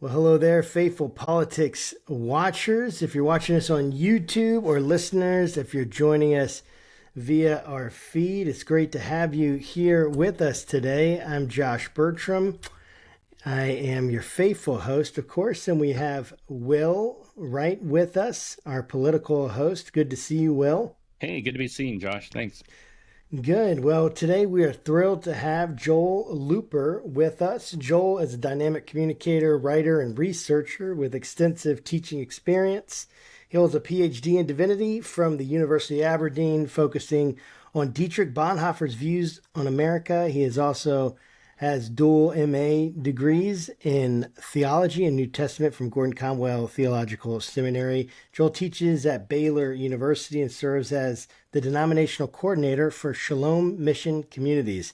Well, hello there, faithful politics watchers. If you're watching us on YouTube, or listeners, if you're joining us via our feed, it's great to have you here with us today. I'm Josh Burtram. I am your faithful host, of course, and we have Will Wright with us, our political host. Good to see you, Will. Hey, good to be seen, Josh. Thanks. Good. Well, today we are thrilled to have Joel Looper with us. Joel is a dynamic communicator, writer, and researcher with extensive teaching experience. He holds a PhD in divinity from the University of Aberdeen, focusing on Dietrich Bonhoeffer's views on America. He is also has dual MA degrees in theology and New Testament from Gordon Conwell Theological Seminary. Joel teaches at Baylor University and serves as the denominational coordinator for Shalom Mission Communities.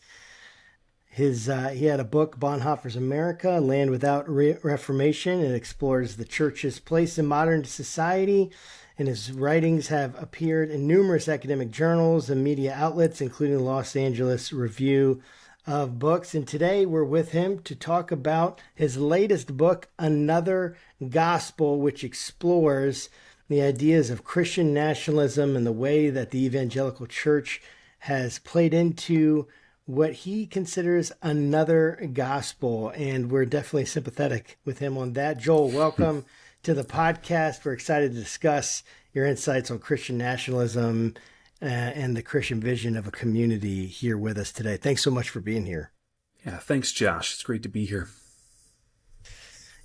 He had a book, Bonhoeffer's America, Land Without Reformation. It explores the church's place in modern society, and his writings have appeared in numerous academic journals and media outlets, including the Los Angeles Review of Books. And today we're with him to talk about his latest book, Another Gospel, which explores the ideas of Christian nationalism and the way that the evangelical church has played into what he considers another gospel. And we're definitely sympathetic with him on that. Joel, welcome to the podcast. We're excited to discuss your insights on Christian nationalism and the Christian vision of a community here with us today. Thanks so much for being here. Yeah, thanks, Josh. It's great to be here.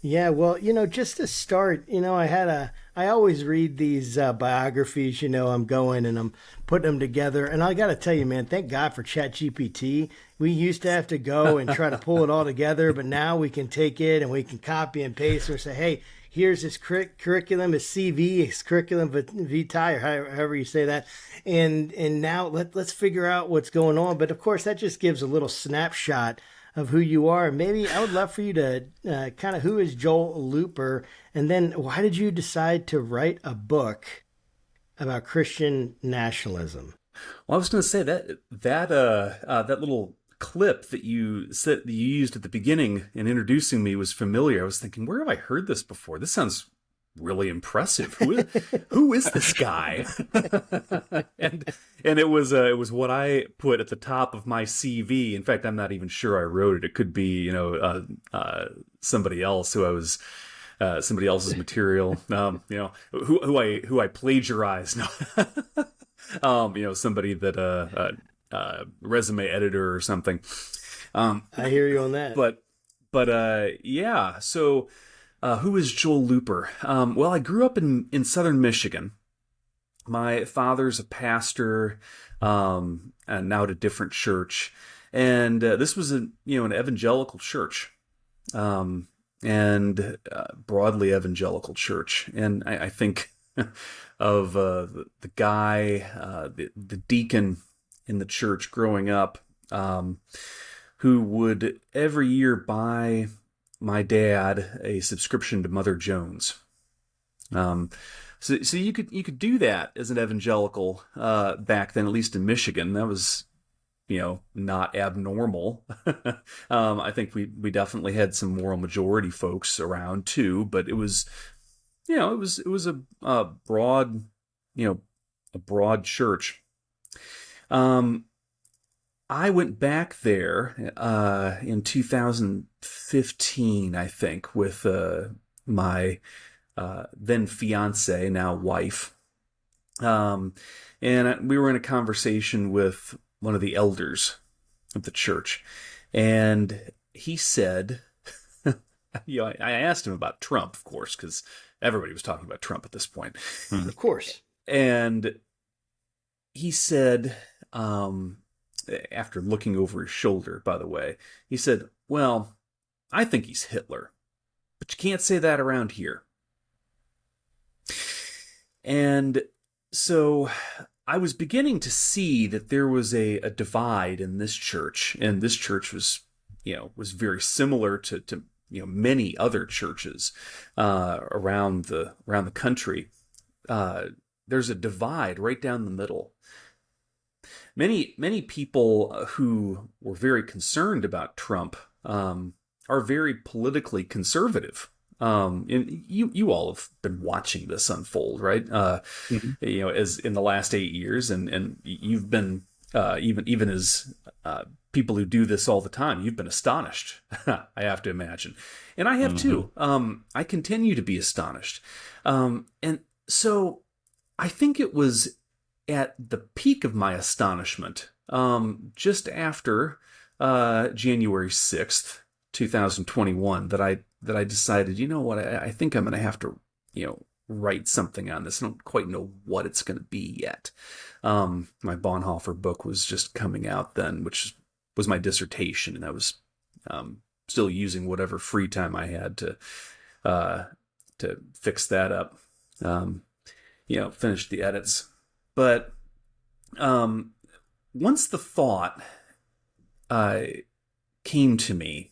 Yeah, well, just to start, I always read these biographies, I'm going and I'm putting them together. And I got to tell you, man, thank God for ChatGPT. We used to have to go and try to pull it all together, but now we can take it and we can copy and paste or say, hey, here's his curriculum, his CV, his curriculum vitae, or however you say that. And now let's figure out what's going on. But of course, that just gives a little snapshot of who you are. Maybe I would love for you to kind of, who is Joel Looper? And then why did you decide to write a book about Christian nationalism? Well, I was going to say that little clip that you said that you used at the beginning in introducing me was familiar. I was thinking, where have I heard this before? This sounds really impressive. Who is this guy? and it was what I put at the top of my CV. In fact, I'm not even sure I wrote it. It could be somebody else who I was somebody else's material. Who I plagiarized. Somebody that resume editor or something. I hear you on that. Yeah. So, who is Joel Looper? Well, I grew up in southern Michigan. My father's a pastor, and now at a different church, and this was an evangelical church, and broadly evangelical church. And I think of the guy, the deacon in the church growing up, who would every year buy my dad a subscription to Mother Jones. So you could do that as an evangelical back then, at least in Michigan. That was not abnormal. I think we definitely had some moral majority folks around too, but it was a broad church. I went back there in 2015, I think, with my then fiance, now wife. And we were in a conversation with one of the elders of the church. And he said, I asked him about Trump, of course, because everybody was talking about Trump at this point. Of course. And he said, after looking over his shoulder, by the way, he said, well, I think he's Hitler, but you can't say that around here. And so I was beginning to see that there was a divide in this church, and this church was very similar to many other churches around the country. There's a divide right down the middle. Many people who were very concerned about Trump are very politically conservative. And you all have been watching this unfold, right? Mhm. As in the last 8 years, and you've been even as people who do this all the time, you've been astonished. I have to imagine, and I have Mhm. too. I continue to be astonished, and so I think it was at the peak of my astonishment, just after January 6th, 2021, that I decided, you know what, I think I'm going to have to, write something on this. I don't quite know what it's going to be yet. My Bonhoeffer book was just coming out then, which was my dissertation, and I was still using whatever free time I had uh, to fix that up. Finish the edits. But once the thought uh, came to me,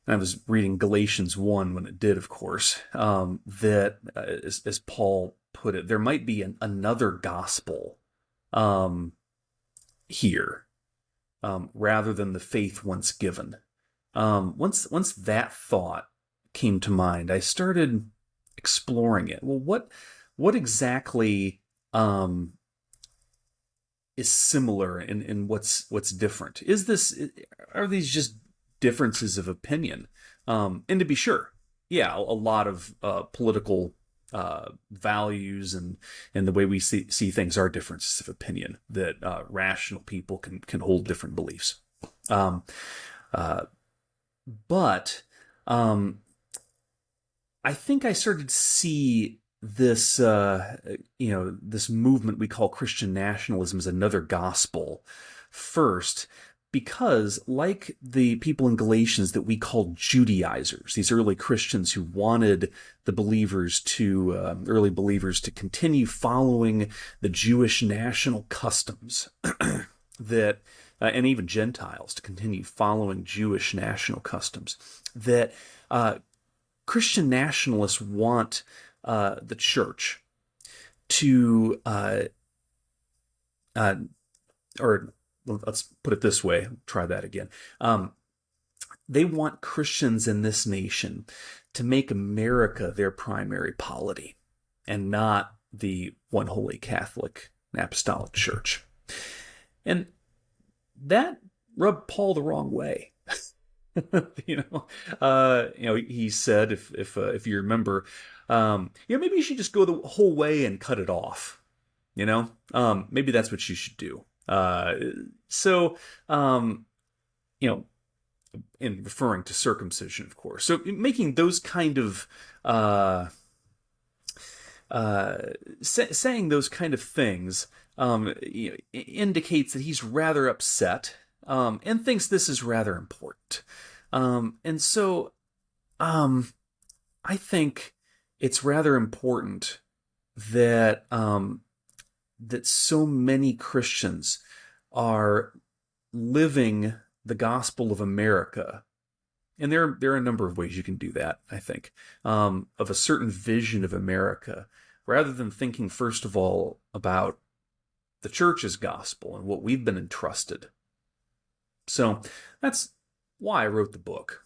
and I was reading Galatians 1 when it did, of course, that, as Paul put it, there might be another gospel here, rather than the faith once given. Once that thought came to mind, I started exploring it. Well, what exactly is similar and what's different? Are these just differences of opinion? And to be sure, yeah, a lot of political values and the way we see things are differences of opinion that rational people can hold different beliefs. Um, but I think I started to see this this movement we call Christian nationalism as another gospel first, because like the people in Galatians that we call Judaizers, these early Christians who wanted the early believers to continue following the Jewish national customs that and even Gentiles to continue following Jewish national customs, that Christian nationalists want the church to, or let's put it this way, try that again. They want Christians in this nation to make America their primary polity and not the one holy Catholic and Apostolic Church. And that rubbed Paul the wrong way. He said, if you remember, maybe you should just go the whole way and cut it off. Maybe that's what you should do. So, in referring to circumcision, of course. So making those kind of saying those kind of things indicates that he's rather upset and thinks this is rather important. And so I think it's rather important that that so many Christians are living the gospel of America. And there are a number of ways you can do that, I think, of a certain vision of America, rather than thinking, first of all, about the church's gospel and what we've been entrusted. So that's why I wrote the book.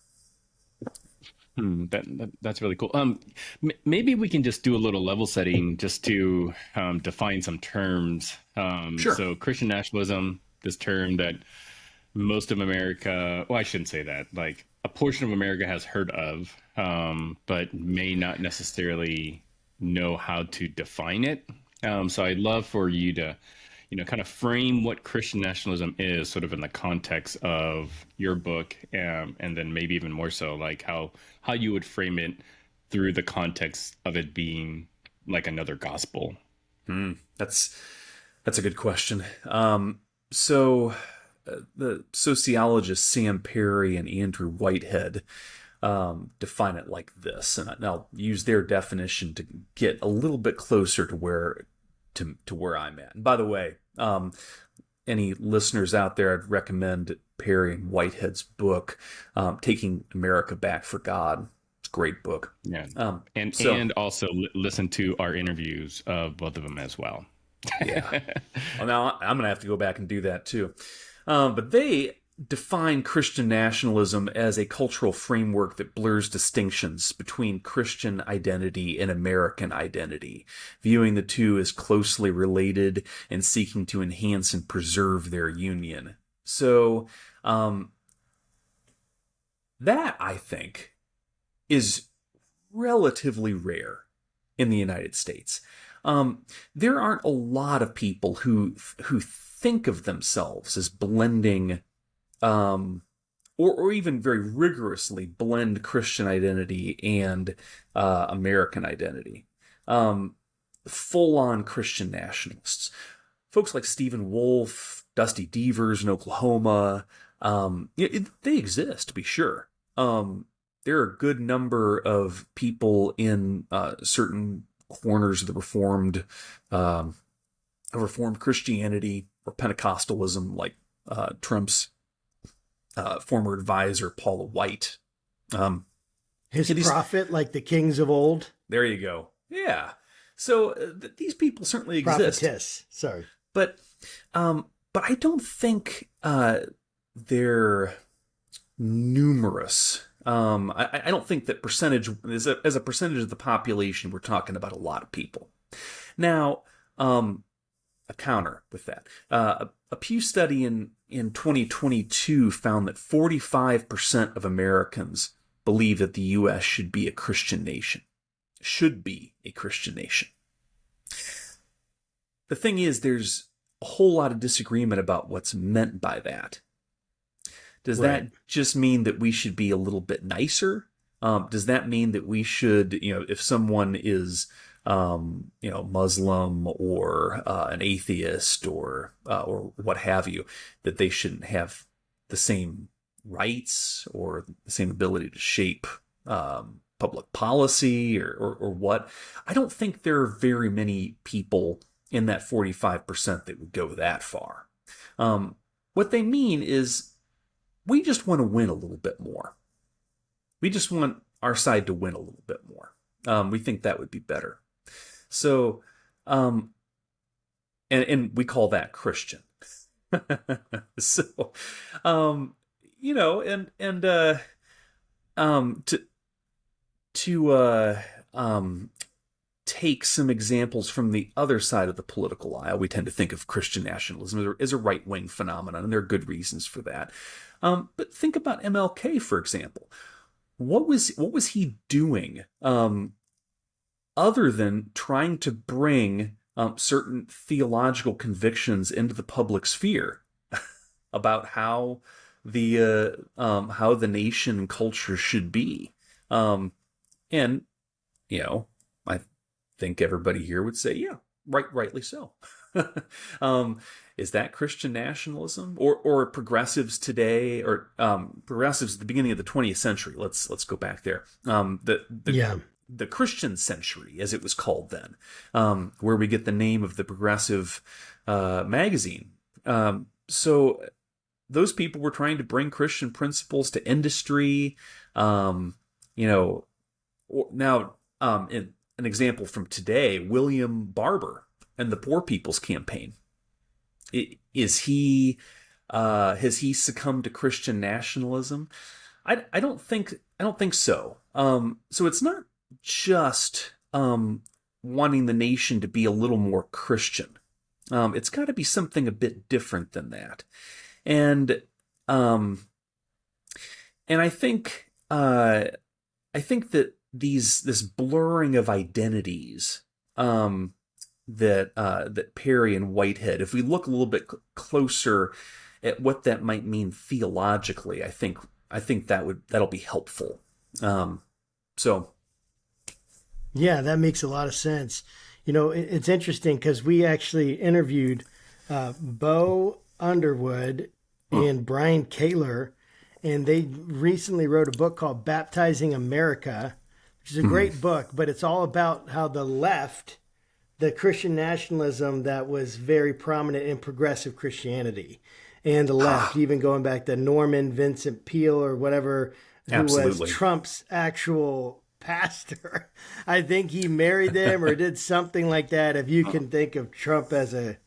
That's really cool. Maybe we can just do a little level setting just to define some terms. Sure. So Christian nationalism, this term that most of America, well, I shouldn't say that, like a portion of America has heard of, but may not necessarily know how to define it. So I'd love for you to kind of frame what Christian nationalism is sort of in the context of your book, and then maybe even more so, like how you would frame it through the context of it being like another gospel. That's a good question. So the sociologists Sam Perry and Andrew Whitehead define it like this, and I'll use their definition to get a little bit closer to where I'm at. And by the way, any listeners out there, I'd recommend Perry and Whitehead's book, Taking America Back for God. It's a great book. Yeah. And also listen to our interviews of both of them as well. Yeah. Well, now I'm going to have to go back and do that too. But they define Christian nationalism as a cultural framework that blurs distinctions between Christian identity and American identity, viewing the two as closely related and seeking to enhance and preserve their union. So, that, I think, is relatively rare in the United States. There aren't a lot of people who think of themselves as blending, or even very rigorously blend Christian identity and American identity. Full-on Christian nationalists. Folks like Stephen Wolfe, Dusty Deavers in Oklahoma, they exist, to be sure. There are a good number of people in certain corners of the Reformed Christianity or Pentecostalism, like Trump's former advisor, Paula White. His prophet, like the kings of old. There you go. Yeah. So these people certainly exist. Prophetess, sorry. But I don't think they're numerous. I don't think that percentage, as a percentage of the population, we're talking about a lot of people. Now, a counter with that. A Pew study in 2022 found that 45% of Americans believe that the U.S. should be a Christian nation. Should be a Christian nation. The thing is, there's a whole lot of disagreement about what's meant by that. Does that just mean that we should be a little bit nicer? Does that mean that we should, if someone is, Muslim or an atheist or what have you, that they shouldn't have the same rights or the same ability to shape public policy or what? I don't think there are very many people in that 45% that would go that far. What they mean is, we just want to win a little bit more. We just want our side to win a little bit more. We think that would be better. So, and we call that Christian. So, to take some examples from the other side of the political aisle, we tend to think of Christian nationalism as a right-wing phenomenon, and there are good reasons for that. But think about MLK, for example. What was he doing other than trying to bring certain theological convictions into the public sphere about how the nation and culture should be? And I think everybody here would say, yeah, rightly so. Is that Christian nationalism or progressives today, or progressives at the beginning of the 20th century? Let's go back there. The Christian century, as it was called then, where we get the name of the Progressive magazine. So those people were trying to bring Christian principles to industry. Now, an example from today, William Barber and the Poor People's Campaign. Has he succumbed to Christian nationalism? I don't think so. So it's not just wanting the nation to be a little more Christian. It's got to be something a bit different than that. And I think that this blurring of identities that Perry and Whitehead, if we look a little bit closer at what that might mean theologically, I think that'll be helpful. So yeah, that makes a lot of sense. It's interesting because we actually interviewed Bo Underwood and Brian Kaler, and they recently wrote a book called Baptizing America, which is a great book, but it's all about how the left, the Christian nationalism that was very prominent in progressive Christianity, and the left, even going back to Norman Vincent Peale or whatever, who was Trump's actual pastor. I think he married them or did something like that. If you can think of Trump as a,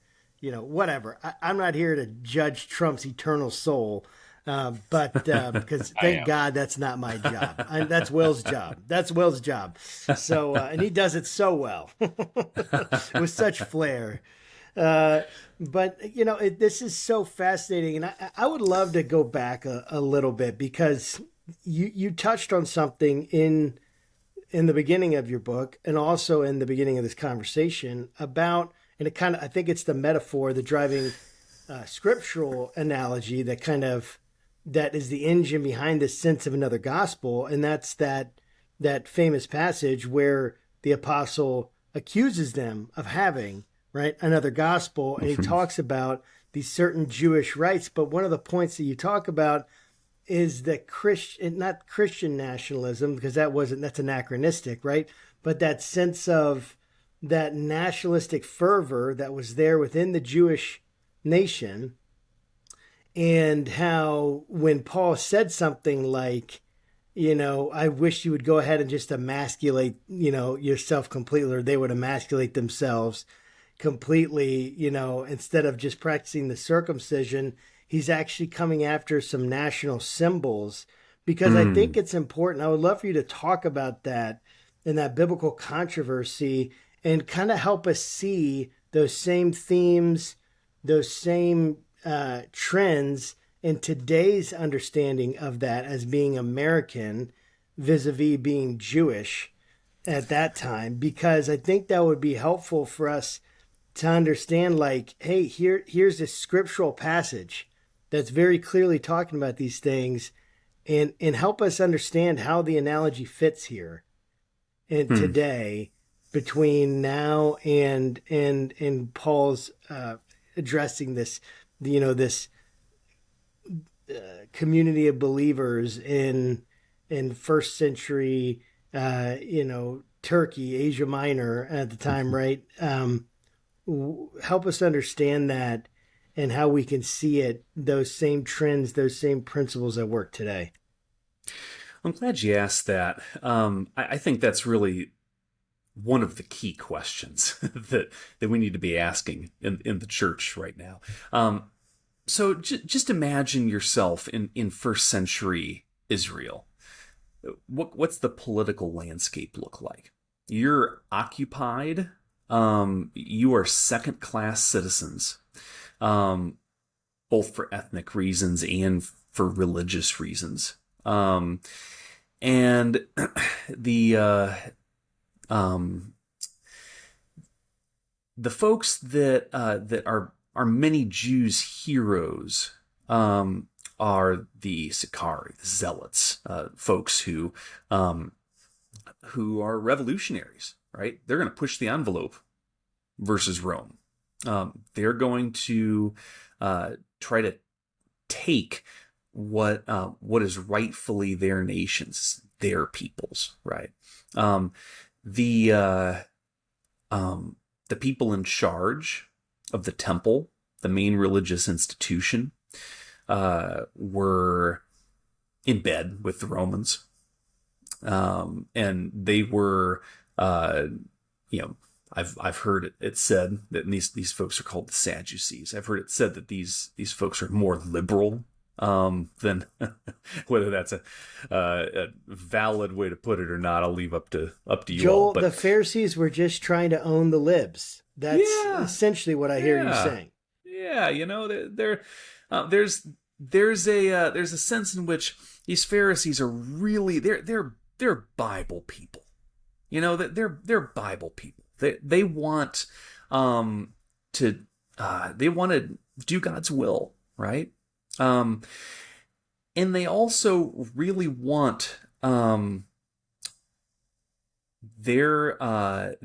whatever. I'm not here to judge Trump's eternal soul. But because thank God that's not my job. That's Will's job. That's Will's job. So, and he does it so well with such flair. But this is so fascinating, and I would love to go back a little bit, because you touched on something in the beginning of your book, and also in the beginning of this conversation about, and it kind of, I think it's the metaphor, the driving scriptural analogy that is the engine behind this sense of another gospel. And that's that famous passage where the apostle accuses them of having, right, another gospel. And he talks about these certain Jewish rights. But one of the points that you talk about is that not Christian nationalism, because that's anachronistic, right? But that sense of that nationalistic fervor that was there within the Jewish nation, and how when Paul said something like, I wish you would go ahead and just emasculate, yourself completely, or they would emasculate themselves completely, instead of just practicing the circumcision, he's actually coming after some national symbols, because I think it's important. I would love for you to talk about that and that biblical controversy, and kind of help us see those same themes, those same trends in today's understanding of that as being American vis-a-vis being Jewish at that time, because I think that would be helpful for us to understand, like, hey, here's this scriptural passage that's very clearly talking about these things, and help us understand how the analogy fits here and today, between now and Paul's addressing this, this community of believers in first century, Turkey, Asia Minor at the time, right? Help us understand that, and how we can see it, those same trends, those same principles at work today. I'm glad you asked that. I think that's really one of the key questions that we need to be asking in the church right now. So just imagine yourself in first century Israel. What's the political landscape look like? You're occupied. You are second-class citizens, both for ethnic reasons and for religious reasons. And the folks that are many Jews' heroes are the Sicarii, the Zealots, folks who are revolutionaries, right? They're going to push the envelope versus Rome. They're going to try to take what is rightfully their nation's, their people's, right? The people in charge of the temple, the main religious institution, were in bed with the Romans, and they were, I've heard it said that these folks are called the Sadducees. I've heard it said that these folks are more liberal than whether that's a valid way to put it or not. I'll leave up to you, Joel, all. But the Pharisees were just trying to own the libs. That's essentially what I hear you saying. Yeah, there's a sense in which these Pharisees are really they're Bible people. They're Bible people. They want to do God's will, right? And they also really want their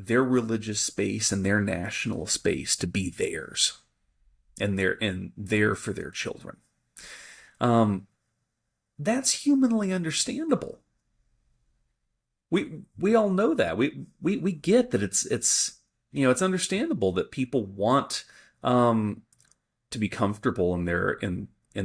religious space and their national space to be theirs, and there for their children. That's humanly understandable. We all know that. We get that it's understandable that people want to be comfortable in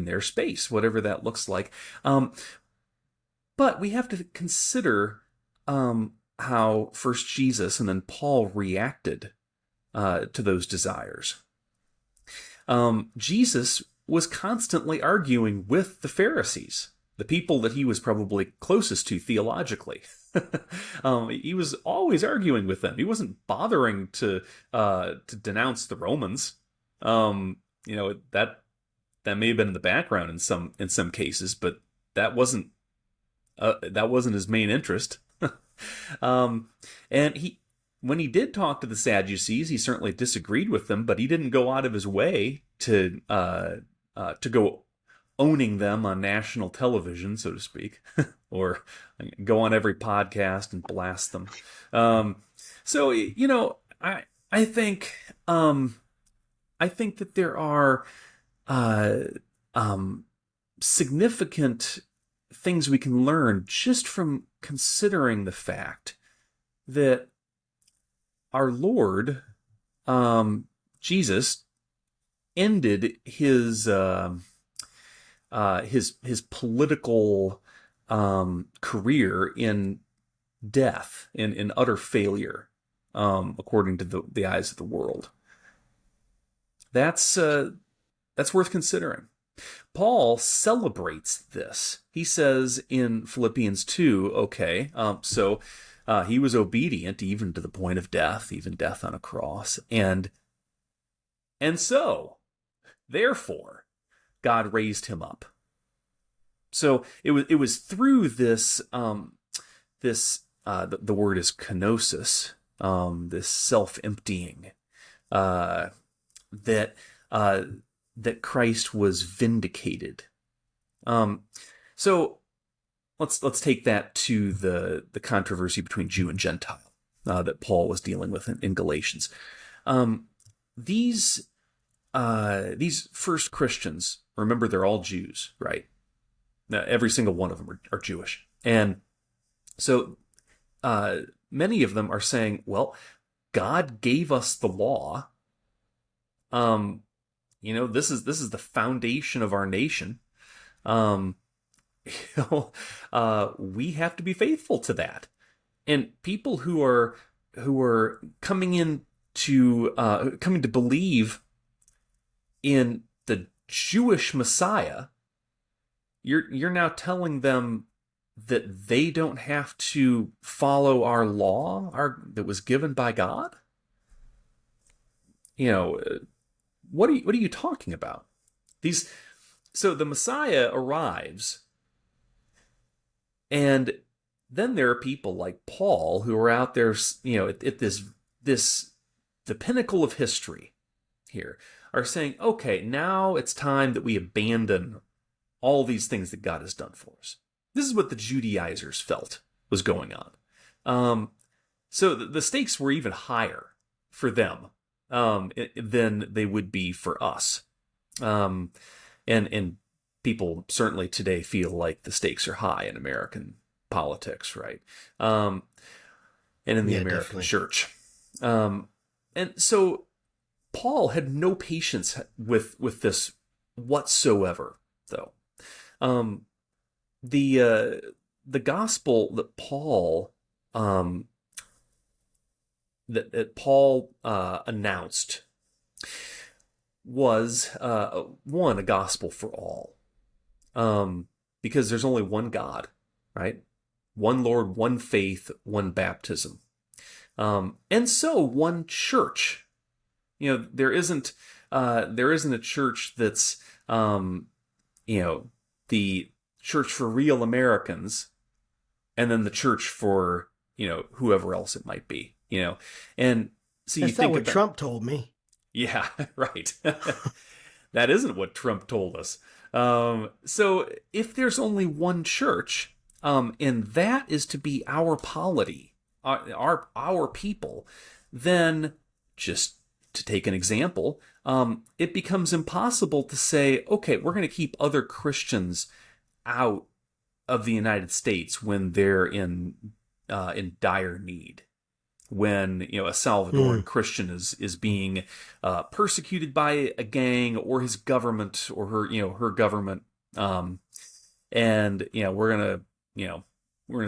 their space, whatever that looks like. But we have to consider how first Jesus and then Paul reacted to those desires. Jesus was constantly arguing with the Pharisees, the people that he was probably closest to theologically. He was always arguing with them. He wasn't bothering to denounce the Romans. That may have been in the background in some cases, but that wasn't his main interest. And when he did talk to the Sadducees, he certainly disagreed with them, but he didn't go out of his way to go owning them on national television, so to speak, or go on every podcast and blast them. So I think that there are significant things we can learn just from considering the fact that our Lord, Jesus, ended his political career in death, in utter failure, according to the eyes of the world. That's worth considering. Paul celebrates this. He says in Philippians 2, okay, so he was obedient even to the point of death, even death on a cross, and so, therefore, God raised him up. So it was through this the word is kenosis, this self-emptying, that Christ was vindicated. So let's take that to the controversy between Jew and Gentile that Paul was dealing with in Galatians. These first Christians, remember, they're all Jews, right? Now, every single one of them are Jewish, and so many of them are saying, "Well, God gave us the law. This is the foundation of our nation. We have to be faithful to that." And people who are coming to believe in the Jewish Messiah, you're now telling them that they don't have to follow our law that was given by God? What are you talking about? So the Messiah arrives, and then there are people like Paul who are out there, at the pinnacle of history here, are saying, okay, now it's time that we abandon all these things that God has done for us. This is what the Judaizers felt was going on. So the stakes were even higher for them than they would be for us. And people certainly today feel like the stakes are high in American politics, right? And in the American definitely. Church. And so Paul had no patience with this whatsoever, though. The gospel that Paul announced was a gospel for all, because there's only one God, right? One Lord, one faith, one baptism, and so one church. There isn't a church that's the church for real Americans, and then the church for whoever else it might be. And so That's not what Trump told me. Yeah, right. That isn't what Trump told us. So if there's only one church, and that is to be our polity, our people, then, just to take an example, it becomes impossible to say, okay, we're going to keep other Christians out of the United States when they're in dire need. When a Salvadoran Christian is being persecuted by a gang or his government or her government, and we're gonna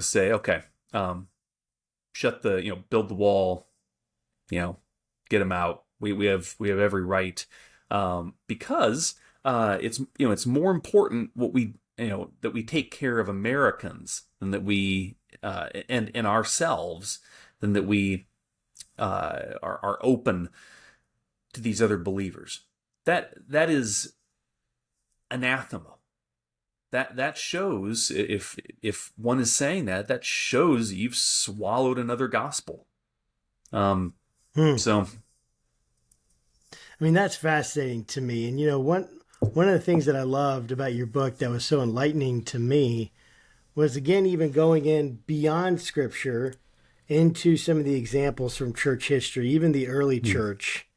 say, okay, shut the build the wall, get them out. We have every right, because it's more important what we that we take care of Americans than that we and ourselves than that we are open to these other believers. That is anathema. That shows, if one is saying that shows you've swallowed another gospel. So, I mean, that's fascinating to me. And one of the things that I loved about your book that was so enlightening to me was, again, even going in beyond Scripture into some of the examples from church history, even the early church,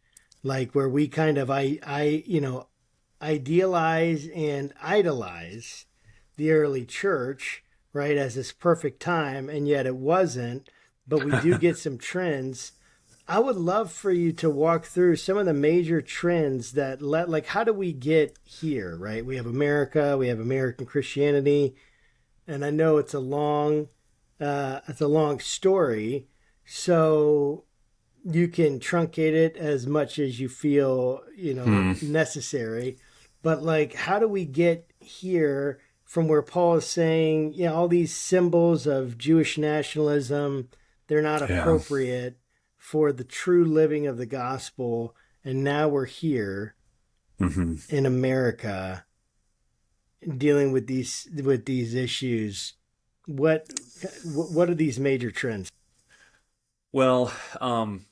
like where we kind of idealize and idolize the early church, right, as this perfect time, and yet it wasn't. But we do get some trends. I would love for you to walk through some of the major trends that like, how do we get here, right? We have America, we have American Christianity, and I know it's a long story, so you can truncate it as much as you feel, necessary. But like, how do we get here from where Paul is saying, all these symbols of Jewish nationalism, they're not appropriate for the true living of the gospel, and now we're here in America dealing with these issues. What are these major trends? Well, I'm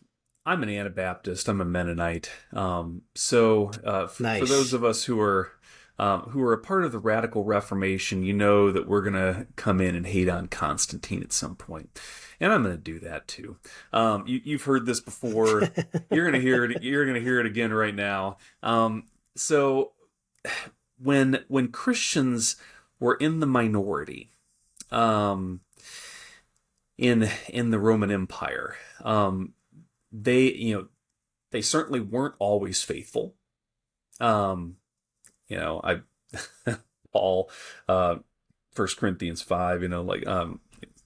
an Anabaptist. I'm a Mennonite. For those of us who are a part of the Radical Reformation, you know that we're gonna come in and hate on Constantine at some point. And I'm going to do that too. You've heard this before. You're going to hear it. You're going to hear it again right now. So when Christians were in the minority, in the Roman Empire, they certainly weren't always faithful. Paul, 1 Corinthians 5,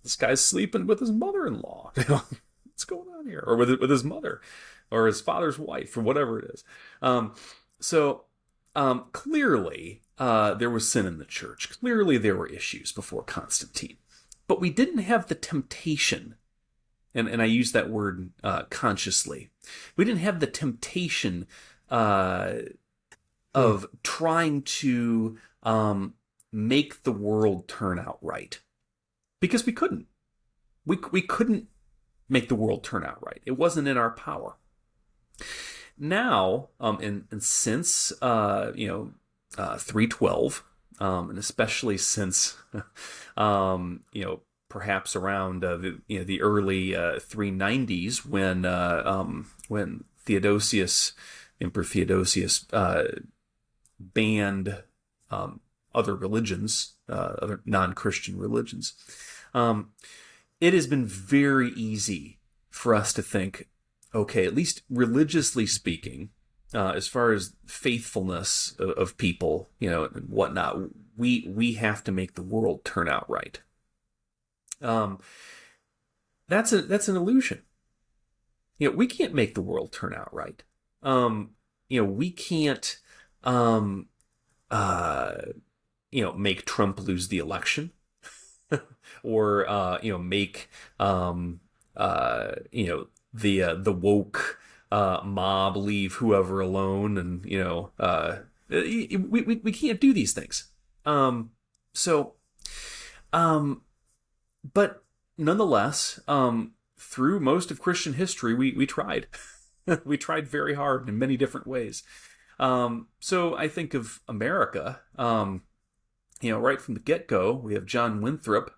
this guy's sleeping with his mother-in-law. What's going on here? Or with his mother, or his father's wife, or whatever it is. Clearly, there was sin in the church. Clearly, there were issues before Constantine. But we didn't have the temptation, and I use that word consciously. We didn't have the temptation of trying to make the world turn out right. Because we couldn't. We couldn't make the world turn out right. It wasn't in our power. Now, and since 312, and especially since perhaps around the early 390s, when Emperor Theodosius banned other religions, other non-Christian religions. It has been very easy for us to think, okay, at least religiously speaking, as far as faithfulness of people, and whatnot, we have to make the world turn out right. That's an illusion. We can't make the world turn out right. We can't make Trump lose the election, or make the woke mob leave whoever alone, and we can't do these things. But nonetheless, through most of Christian history, we tried. We tried very hard in many different ways. So I think of America, right from the get-go, we have John Winthrop,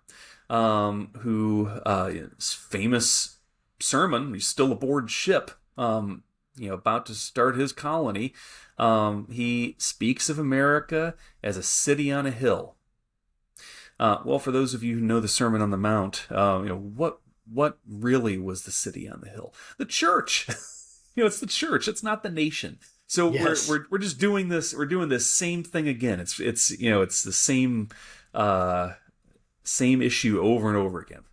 who, his famous sermon, he's still aboard ship, about to start his colony. He speaks of America as a city on a hill. Well, for those of you who know the Sermon on the Mount, what really was the city on the hill? The church. It's the church. It's not the nation. So yes. we're just doing this. We're doing this same thing again. It's the same issue over and over again.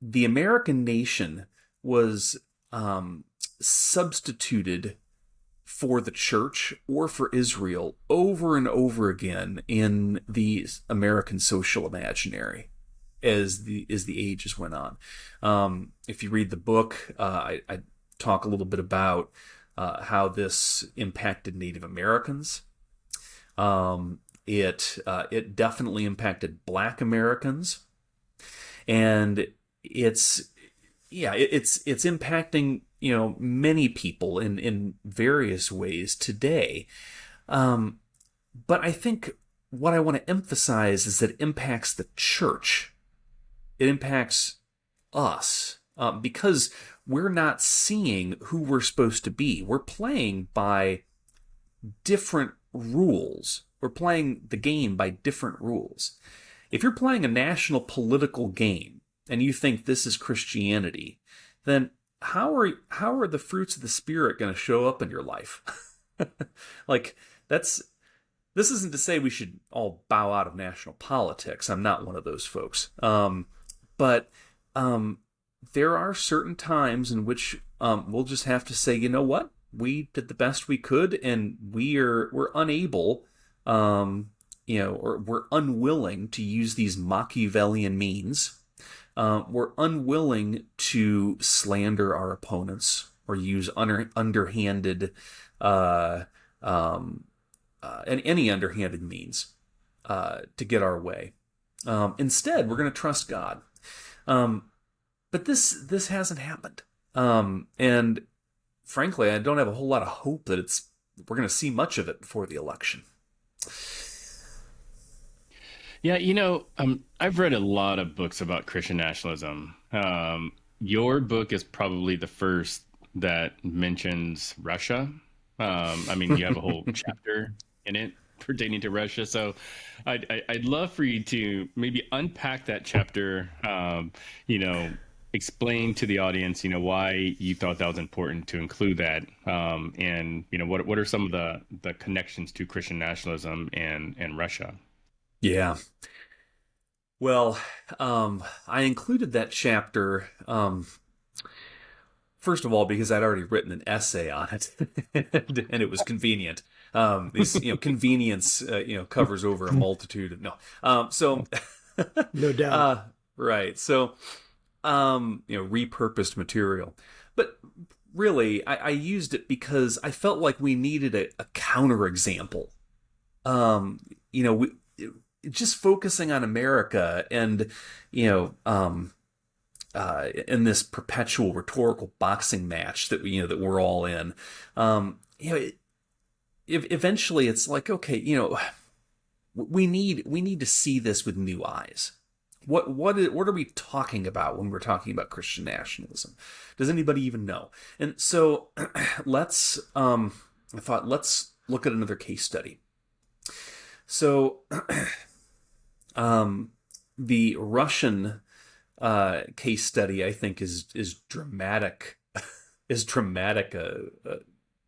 The American nation was substituted for the church or for Israel over and over again in the American social imaginary as the ages went on. If you read the book, I talk a little bit about how this impacted Native Americans. It definitely impacted Black Americans, and it's impacting many people in various ways today. But I think what I want to emphasize is that it impacts the church. It impacts us because we're not seeing who we're supposed to be. We're playing by different rules. We're playing the game by different rules. If you're playing a national political game and you think this is Christianity, then how are the fruits of the Spirit going to show up in your life? This isn't to say we should all bow out of national politics. I'm not one of those folks. But there are certain times in which we'll just have to say, you know what? We did the best we could, and we're unable, or we're unwilling to use these Machiavellian means. We're unwilling to slander our opponents or use underhanded, any underhanded means to get our way. Instead, we're going to trust God. But this hasn't happened, and frankly, I don't have a whole lot of hope that we're going to see much of it before the election. Yeah, I've read a lot of books about Christian nationalism. Your book is probably the first that mentions Russia. You have a whole chapter in it pertaining to Russia. So I'd love for you to maybe unpack that chapter, explain to the audience, why you thought that was important to include that. And what are some of the connections to Christian nationalism and Russia? Yeah. Well, I included that chapter, first of all, because I'd already written an essay on it, and it was convenient. Convenience, covers over a multitude of no doubt. Right. So, repurposed material. But really, I used it because I felt like we needed a counterexample. Just focusing on America and, in this perpetual rhetorical boxing match that that we're all in, eventually it's like, okay, we need to see this with new eyes. What are we talking about when we're talking about Christian nationalism? Does anybody even know? And so let's look at another case study. So the Russian case study, I think, is dramatic. Is dramatic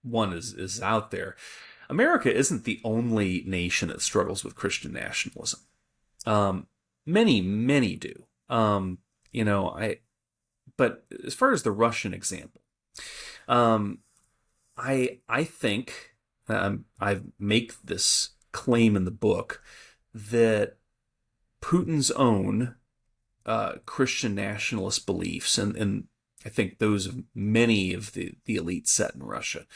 one is out there. America isn't the only nation that struggles with Christian nationalism. Many do. But as far as the Russian example, I think I make this claim in the book that Putin's own Christian nationalist beliefs, and I think those of many of the elite set in Russia,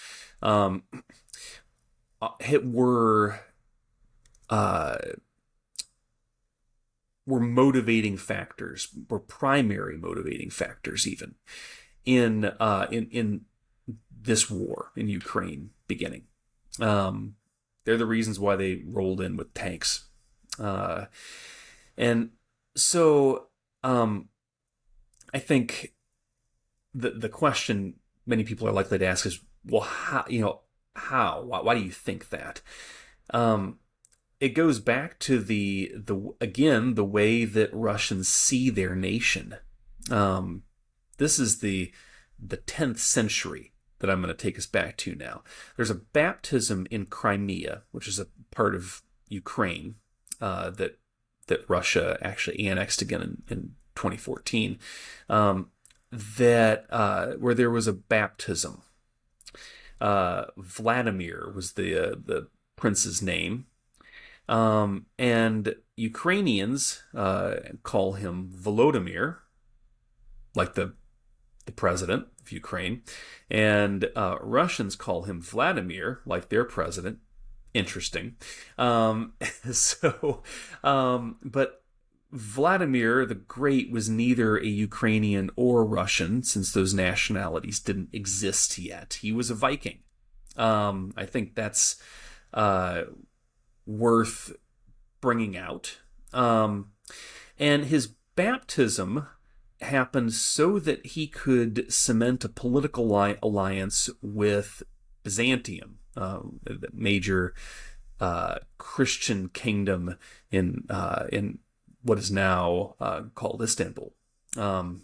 were motivating factors, were primary motivating factors, even in this war in Ukraine beginning. They're the reasons why they rolled in with tanks, and so I think the question many people are likely to ask is, well, how? Why do you think that? It goes back to the way that Russians see their nation. This is the 10th century that I'm going to take us back to now. There's a baptism in Crimea, which is a part of Ukraine that Russia actually annexed again in 2014. where there was a baptism. Vladimir was the prince's name, and Ukrainians call him Volodymyr, like the president of Ukraine, and Russians call him Vladimir, like their president. Interesting. But Vladimir the Great was neither a Ukrainian or Russian, since those nationalities didn't exist yet. He was a Viking. I think that's worth bringing out. And his baptism happened so that he could cement a political alliance with Byzantium, the major Christian kingdom in what is now called Istanbul. So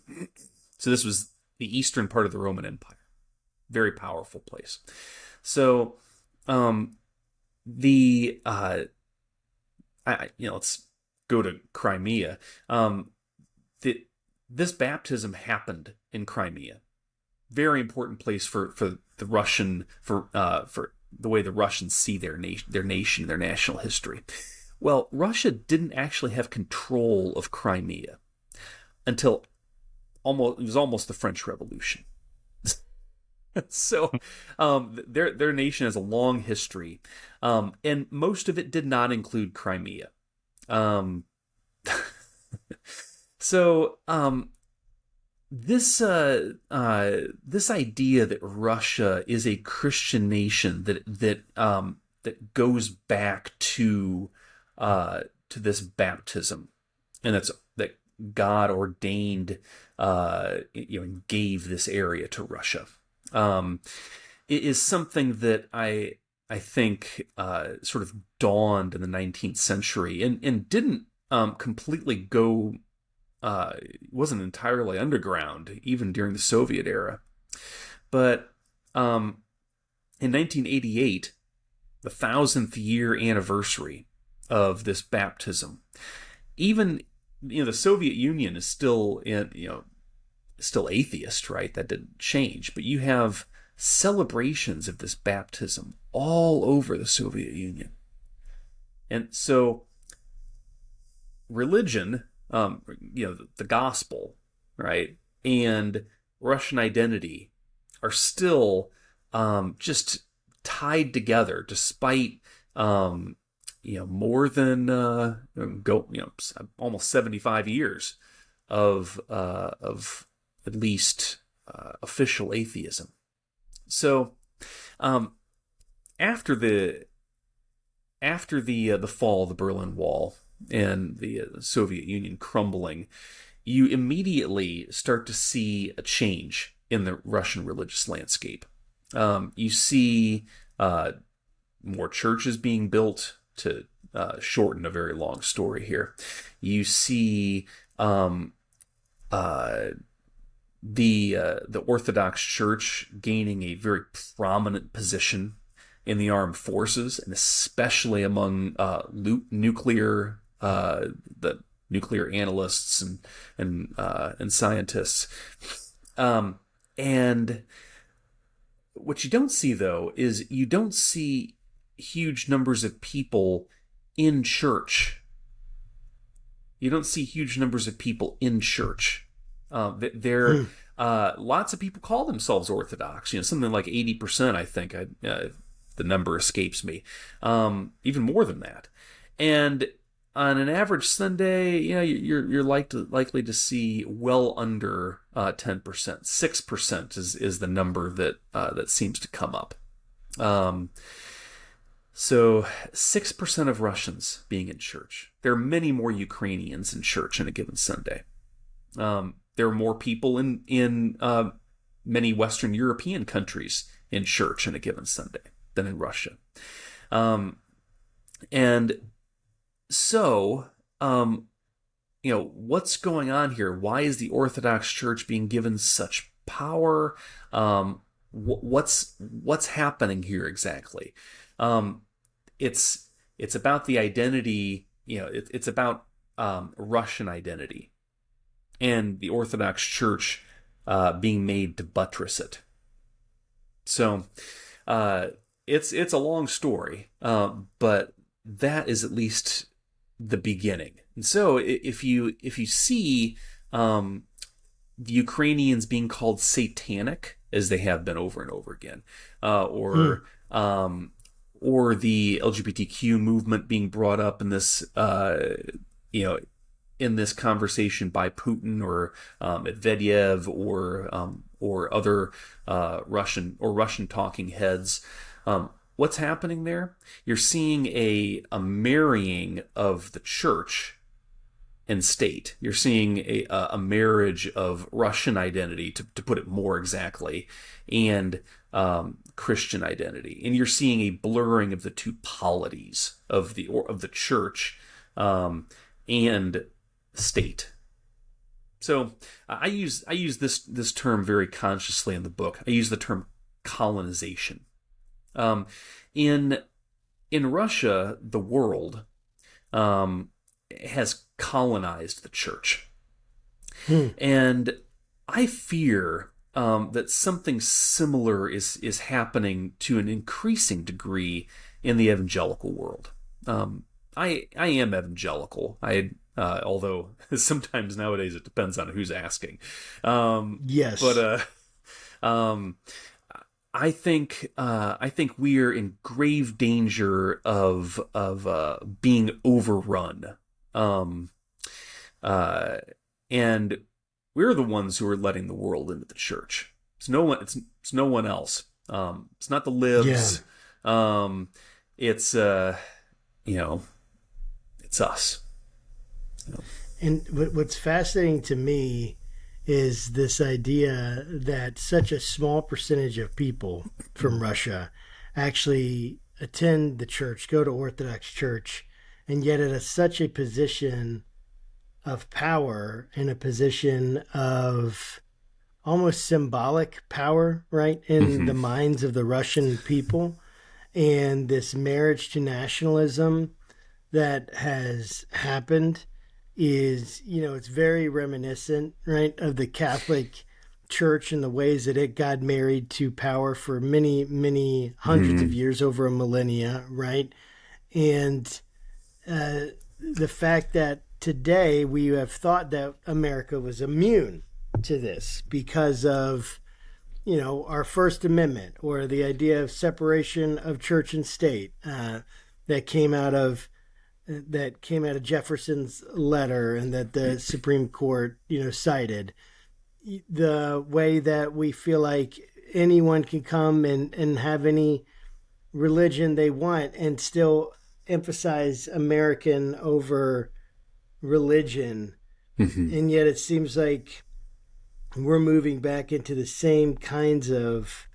this was the eastern part of the Roman Empire, very powerful place. So let's go to Crimea. This baptism happened in Crimea. Very important place for the Russian, for the way the Russians see their nation, their national history. Well, Russia didn't actually have control of Crimea until it was almost the French Revolution. So their nation has a long history, and most of it did not include Crimea. This idea that Russia is a Christian nation that goes back to this baptism, and that God ordained, and gave this area to Russia. It is something that I think sort of dawned in the 19th century and didn't completely go. Wasn't entirely underground even during the Soviet era, but in 1988, the 1000th year anniversary of this baptism, even the Soviet Union is still still atheist, right? That didn't change, but you have celebrations of this baptism all over the Soviet Union, and so religion, the gospel, right, and Russian identity are still just tied together, despite more than almost 75 years of at least official atheism. So after the fall of the Berlin Wall and the Soviet Union crumbling, you immediately start to see a change in the Russian religious landscape. You see more churches being built, to shorten a very long story here. You see the Orthodox Church gaining a very prominent position in the armed forces, and especially among nuclear analysts and scientists. And what you don't see, though, is you don't see huge numbers of people in church. You don't see huge numbers of people in church. Lots of people call themselves Orthodox. Something like 80%, I think. The number escapes me. Even more than that. And on an average Sunday, you're likely to see well under 10%. 6% is the number that seems to come up. So 6% of Russians being in church. There are many more Ukrainians in church on a given Sunday. There are more people in many Western European countries in church on a given Sunday than in Russia. And so, what's going on here? Why is the Orthodox Church being given such power? What's happening here exactly? It's about the identity. It's about Russian identity, and the Orthodox Church being made to buttress it. So it's a long story, but that is at least the beginning. And so if you see the Ukrainians being called satanic, as they have been over and over again, or the LGBTQ movement being brought up in this, in this conversation by Putin or Medvedev or other Russian talking heads. What's happening there? You're seeing a marrying of the church and state. You're seeing a marriage of Russian identity, to put it more exactly, and Christian identity, and you're seeing a blurring of the two polities of the church and state. So I use this term very consciously in the book. I use the term colonization. In Russia, the world has colonized the church, and I fear that something similar is happening to an increasing degree in the evangelical world. I am evangelical. Although sometimes nowadays it depends on who's asking. Yes, but I think we are in grave danger of being overrun, and we're the ones who are letting the world into the church. It's no one. It's no one else. It's not the libs. Yeah. It's it's us. And what's fascinating to me is this idea that such a small percentage of people from Russia actually attend the church, go to Orthodox Church, and yet at such a position of power, in a position of almost symbolic power, right, in the minds of the Russian people, and this marriage to nationalism that has happened is, it's very reminiscent, right, of the Catholic Church and the ways that it got married to power for many, many hundreds of years, over a millennia, right? And the fact that today we have thought that America was immune to this because of, our First Amendment, or the idea of separation of church and state that came out of Jefferson's letter, and that the Supreme Court, cited. The way that we feel like anyone can come and have any religion they want and still emphasize American over religion. And yet it seems like we're moving back into the same kinds of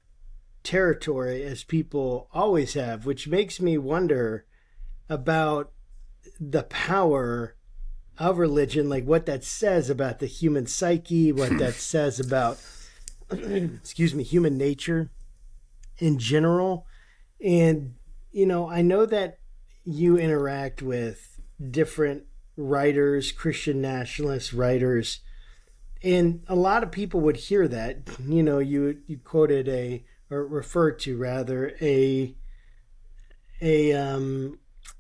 territory as people always have, which makes me wonder about the power of religion, like what that says about the human psyche, what that says about, human nature in general. And, I know that you interact with different writers, Christian nationalist writers, and a lot of people would hear that, you quoted or referred to rather a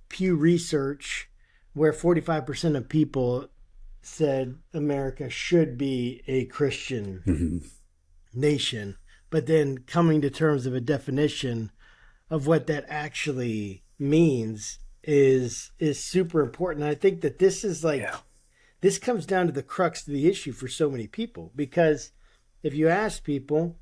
Pew Research where 45% of people said America should be a Christian nation, but then coming to terms of a definition of what that actually means is super important. And I think that this is this comes down to the crux of the issue for so many people, because if you ask people,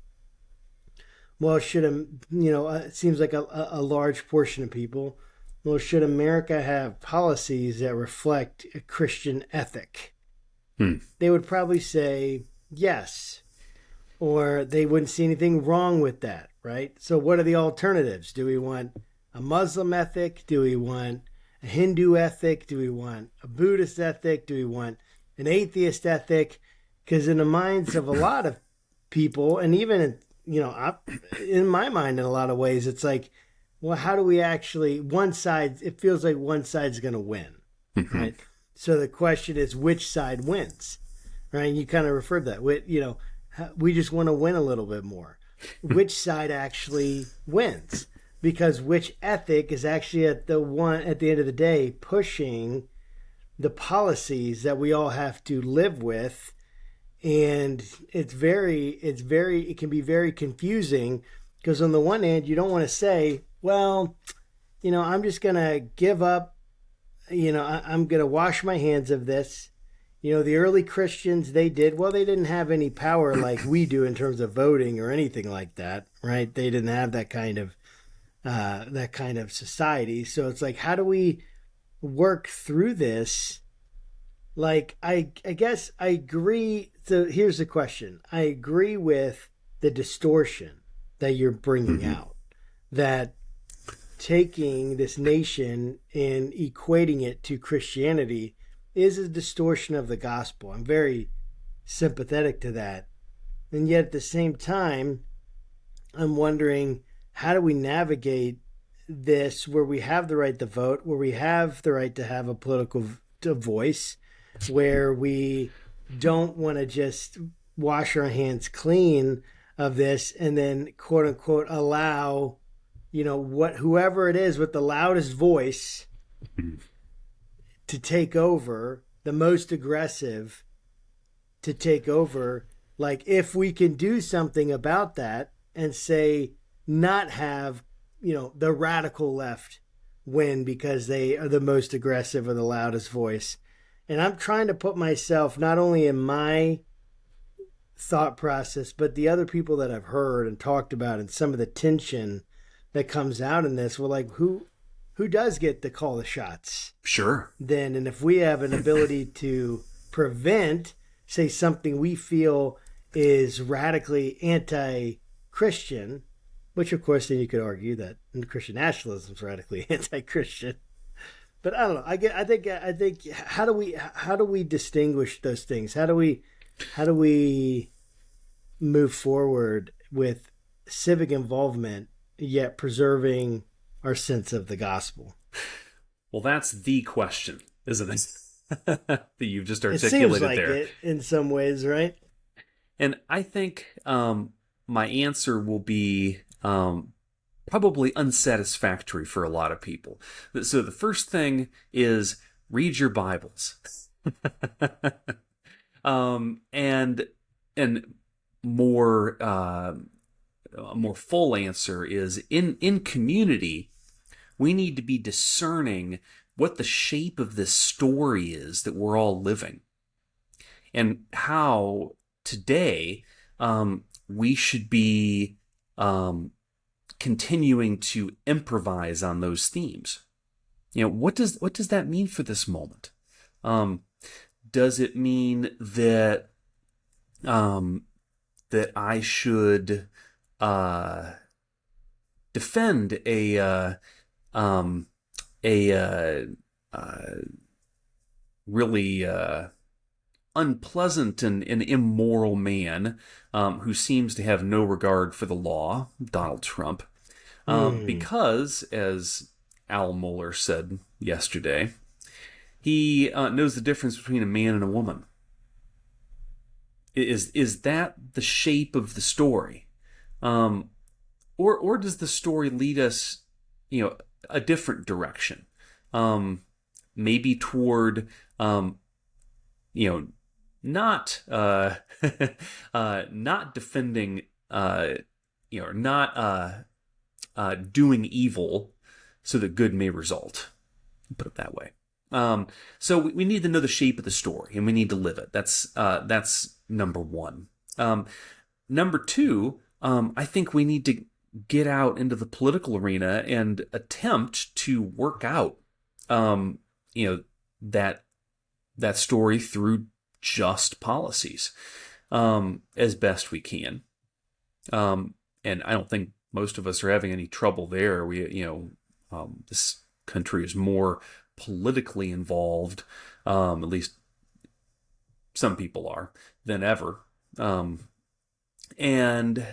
well, it seems like a large portion of people, well, should America have policies that reflect a Christian ethic? They would probably say yes, or they wouldn't see anything wrong with that, right? So what are the alternatives? Do we want a Muslim ethic? Do we want a Hindu ethic? Do we want a Buddhist ethic? Do we want an atheist ethic? Because in the minds of a lot of people, and even in my mind, in a lot of ways, it's like, well, how do we actually, it feels like one side's going to win, right? So the question is, which side wins, right? And you kind of referred to that. we just want to win a little bit more. Which side actually wins? Because which ethic is actually at the end of the day pushing the policies that we all have to live with? And it can be very confusing, because on the one hand, you don't want to say, well, I'm just going to give up, I'm going to wash my hands of this. The early Christians, they didn't have any power like we do in terms of voting or anything like that, right? They didn't have that kind of society. So it's like, how do we work through this? Like, I guess I agree. So here's the question. I agree with the distortion that you're bringing out, that taking this nation and equating it to Christianity is a distortion of the gospel. I'm very sympathetic to that. And yet at the same time, I'm wondering, how do we navigate this where we have the right to vote, where we have the right to have a political voice, where we don't want to just wash our hands clean of this and then, quote unquote, allow, whoever it is with the loudest voice to take over, the most aggressive to take over. Like, if we can do something about that and say, not have, the radical left win because they are the most aggressive or the loudest voice. And I'm trying to put myself not only in my thought process, but the other people that I've heard and talked about, and some of the tension that comes out in this. Well, like, who does get to call the shots? Sure. Then, and if we have an ability to prevent, say, something we feel is radically anti-Christian, which of course then you could argue that Christian nationalism is radically anti-Christian. But I don't know. I think how do we distinguish those things? How do we move forward with civic involvement yet preserving our sense of the gospel? Well, that's the question, isn't it? That you've just articulated it seems like there. It in some ways, right? And I think my answer will be probably unsatisfactory for a lot of people. So the first thing is read your Bibles. And more a more full answer is in community, we need to be discerning what the shape of this story is that we're all living, and how today we should be continuing to improvise on those themes. What does that mean for this moment? Does it mean that that I should defend a really unpleasant and immoral man who seems to have no regard for the law, Donald Trump, because, as Al Mohler said yesterday, he knows the difference between a man and a woman. Is that the shape of the story, or does the story lead us, a different direction, maybe toward, not not defending, not doing evil so that good may result. Put it that way. So we need to know the shape of the story, and we need to live it. That's number one. Number two, I think we need to get out into the political arena and attempt to work out, that story through just policies, as best we can. And I don't think most of us are having any trouble there. This country is more politically involved, at least some people are, than ever. And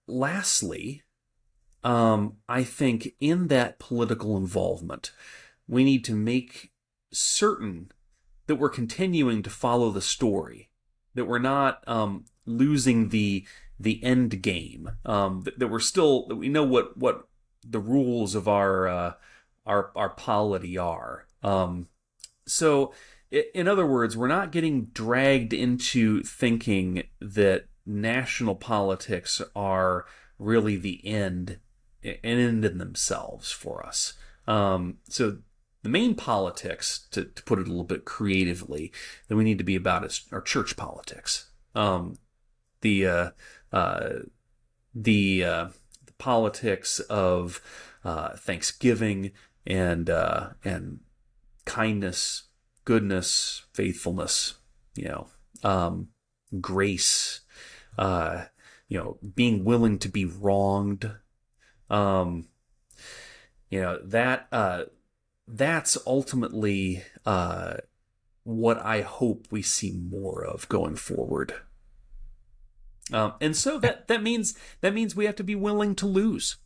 lastly, I think in that political involvement, we need to make certain that we're continuing to follow the story, that we're not losing the end game. That we know what the rules of our polity are. So, in other words, we're not getting dragged into thinking that national politics are really the end in themselves for us. So the main politics, to put it a little bit creatively, that we need to be about is our church politics. The politics of thanksgiving and kindness, goodness, faithfulness, grace, being willing to be wronged. That's ultimately what I hope we see more of going forward. And so that means we have to be willing to lose.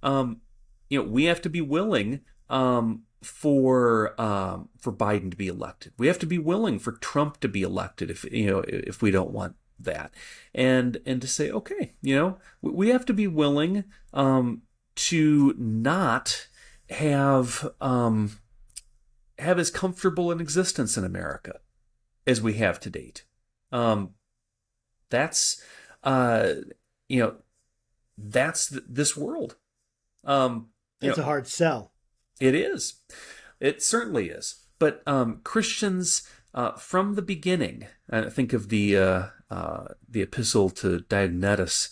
We have to be willing for Biden to be elected. We have to be willing for Trump to be elected if we don't want that, and to say, okay, we have to be willing to not have as comfortable an existence in America as we have to date. That's this world. It's a hard sell. It is. It certainly is. But Christians from the beginning, I think of the epistle to Diognetus,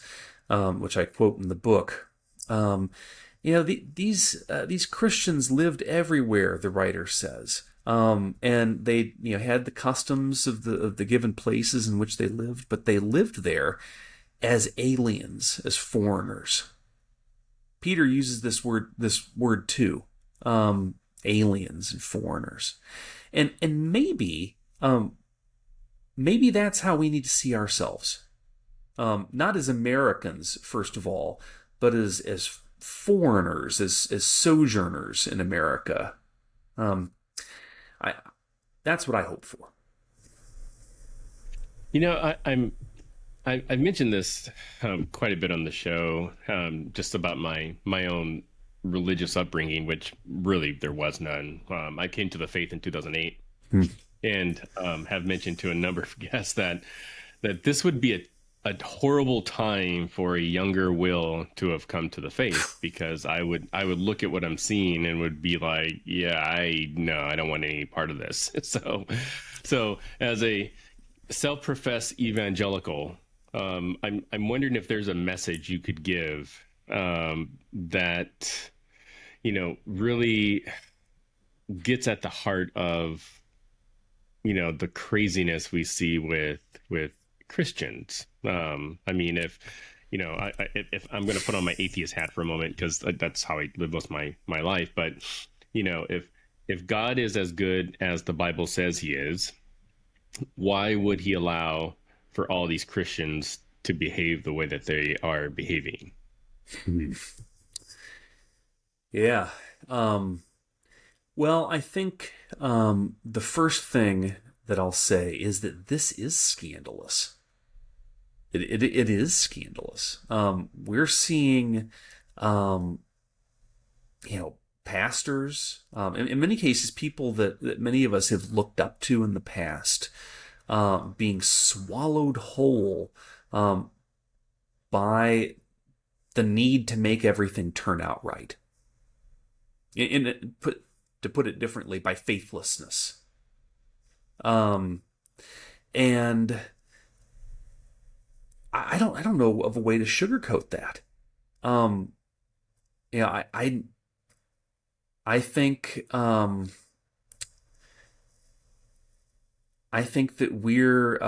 which I quote in the book. These Christians lived everywhere, the writer says, and they had the customs of the given places in which they lived, but they lived there as aliens, as foreigners. Peter uses this word too, aliens and foreigners, and maybe that's how we need to see ourselves, not as Americans first of all, but as foreigners, as sojourners in America. That's what I hope for. I've mentioned this quite a bit on the show, just about my own religious upbringing, which really there was none. I came to the faith in 2008, and have mentioned to a number of guests that this would be a horrible time for a younger Will to have come to the faith, because I would look at what I'm seeing and would be like, I don't want any part of this. So as a self-professed evangelical, I'm wondering if there's a message you could give that really gets at the heart of the craziness we see with Christians. If I'm going to put on my atheist hat for a moment, because that's how I live most of my life, but if God is as good as the Bible says he is, why would he allow for all these Christians to behave the way that they are behaving? Yeah. Well, I think the first thing that I'll say is that this is scandalous. It is scandalous. We're seeing, pastors, in many cases, people that many of us have looked up to in the past, being swallowed whole by the need to make everything turn out right. To put it differently, by faithlessness. And I don't know of a way to sugarcoat that. I think that we're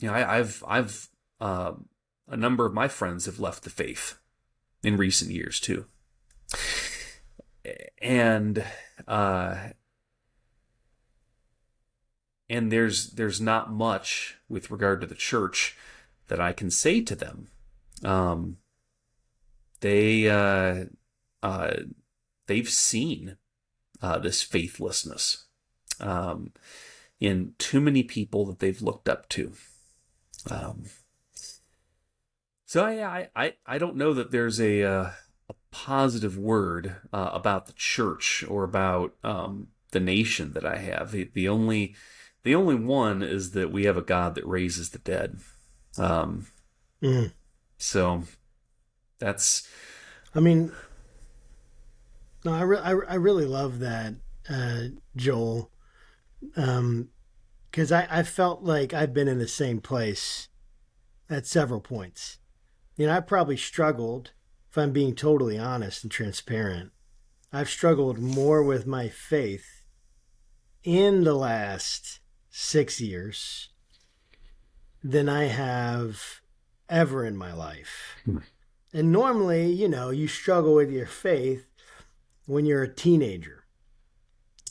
I've a number of my friends have left the faith in recent years too, and there's not much with regard to the church that I can say to them. They've seen this faithlessness, in too many people that they've looked up to. So I don't know that there's a positive word about the church or about the nation that I have. The only one is that we have a God that raises the dead. So that's. I mean, no, I really love that, Joel, because I felt like I've been in the same place at several points. I probably struggled, if I'm being totally honest and transparent, I've struggled more with my faith in the last 6 years than I have ever in my life. And normally, you struggle with your faith when you're a teenager,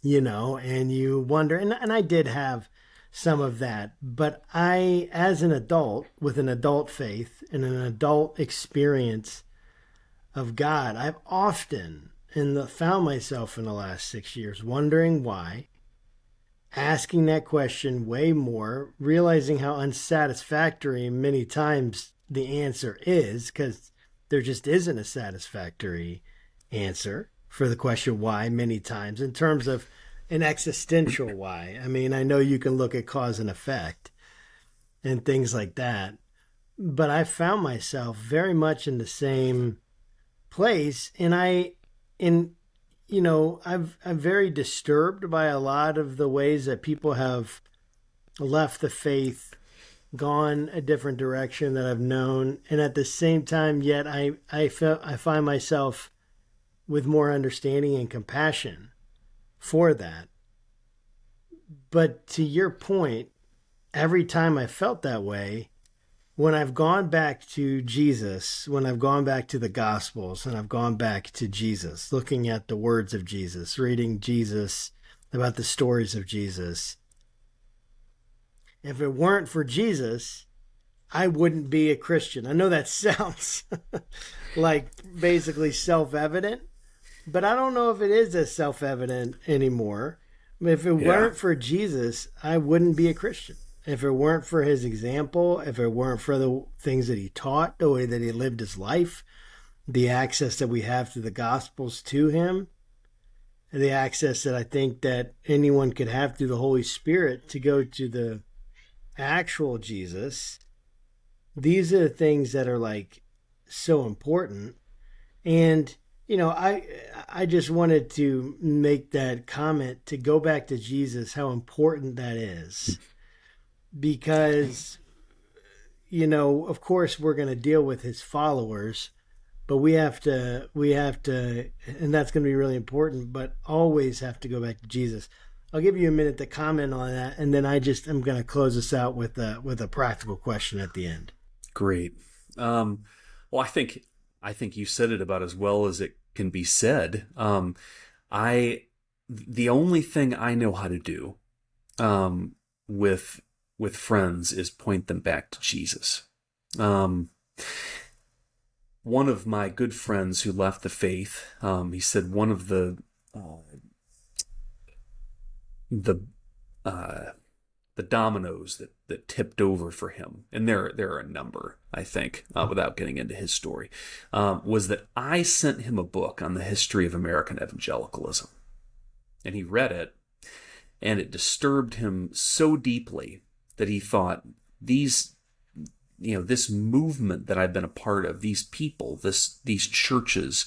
and you wonder, and I did have some of that, but I, as an adult with an adult faith and an adult experience of God, I've often found myself in the last 6 years wondering why, asking that question way more, realizing how unsatisfactory many times the answer is, because there just isn't a satisfactory answer for the question why many times in terms of an existential why. I mean, I know you can look at cause and effect and things like that, but I found myself very much in the same place, and I'm very disturbed by a lot of the ways that people have left the faith, gone a different direction that I've known, and at the same time, yet I find myself with more understanding and compassion for that. But to your point, every time I felt that way, when I've gone back to Jesus, when I've gone back to the Gospels and I've gone back to Jesus, looking at the words of Jesus, reading Jesus, about the stories of Jesus, if it weren't for Jesus, I wouldn't be a Christian. I know that sounds like basically self-evident, but I don't know if it is as self-evident anymore. If it weren't for Jesus, I wouldn't be a Christian. If it weren't for his example, if it weren't for the things that he taught, the way that he lived his life, the access that we have to the Gospels to him, the access that I think that anyone could have through the Holy Spirit to go to the actual Jesus, these are the things that are like so important. And I just wanted to make that comment to go back to Jesus, how important that is. Because, of course we're going to deal with his followers, but we have to, and that's going to be really important, but always have to go back to Jesus. I'll give you a minute to comment on that, and then I'm going to close this out with a practical question at the end. Great. Well, I think you said it about as well as it can be said. The only thing I know how to do with friends is point them back to Jesus. One of my good friends who left the faith, he said one of the dominoes that tipped over for him, and there are a number, I think, without getting into his story, was that I sent him a book on the history of American evangelicalism. And he read it, and it disturbed him so deeply that he thought, this movement that I've been a part of, these people, these churches,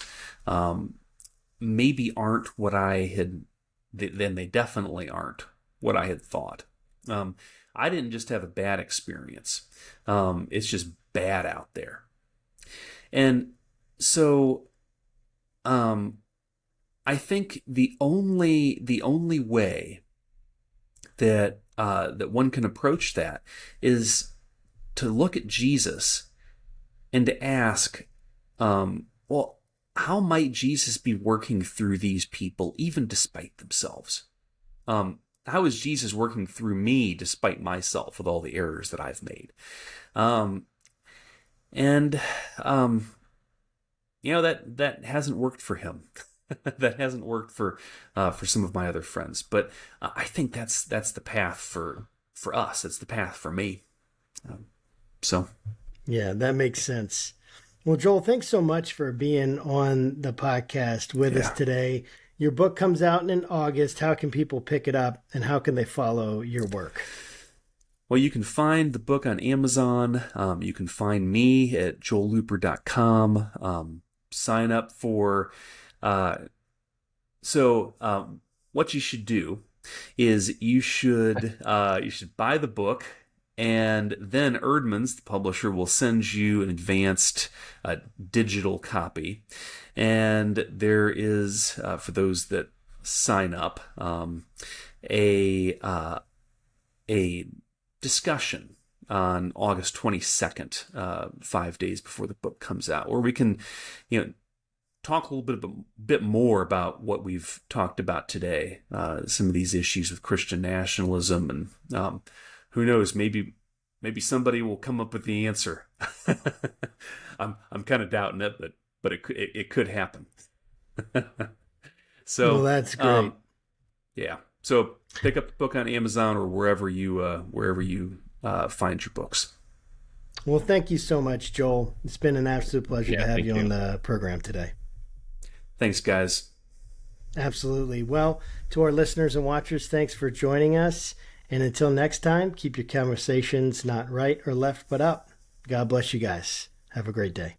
maybe aren't what I had, then they definitely aren't what I had thought. I didn't just have a bad experience. It's just bad out there. And so, I think the only way that one can approach that is to look at Jesus and to ask, well, how might Jesus be working through these people even despite themselves? How is Jesus working through me despite myself with all the errors that I've made? That hasn't worked for him. that hasn't worked for some of my other friends. But I think that's the path for us. It's the path for me. So, yeah, that makes sense. Well, Joel, thanks so much for being on the podcast with us today. Your book comes out in August. How can people pick it up, and how can they follow your work? Well, you can find the book on Amazon. You can find me at joellooper.com. Sign up for... what you should do is you should buy the book, and then Erdman's, the publisher, will send you an advanced digital copy. And there is, for those that sign up, a discussion on August 22nd, 5 days before the book comes out, where we can, talk a little bit more about what we've talked about today, some of these issues with Christian nationalism, and who knows, maybe somebody will come up with the answer. I'm kind of doubting it, but it could happen. So, well, that's great. Yeah. So pick up the book on Amazon or wherever you find your books. Well, thank you so much, Joel. It's been an absolute pleasure to have you on the program today. Thanks, guys. Absolutely. Well, to our listeners and watchers, thanks for joining us. And until next time, keep your conversations not right or left, but up. God bless you guys. Have a great day.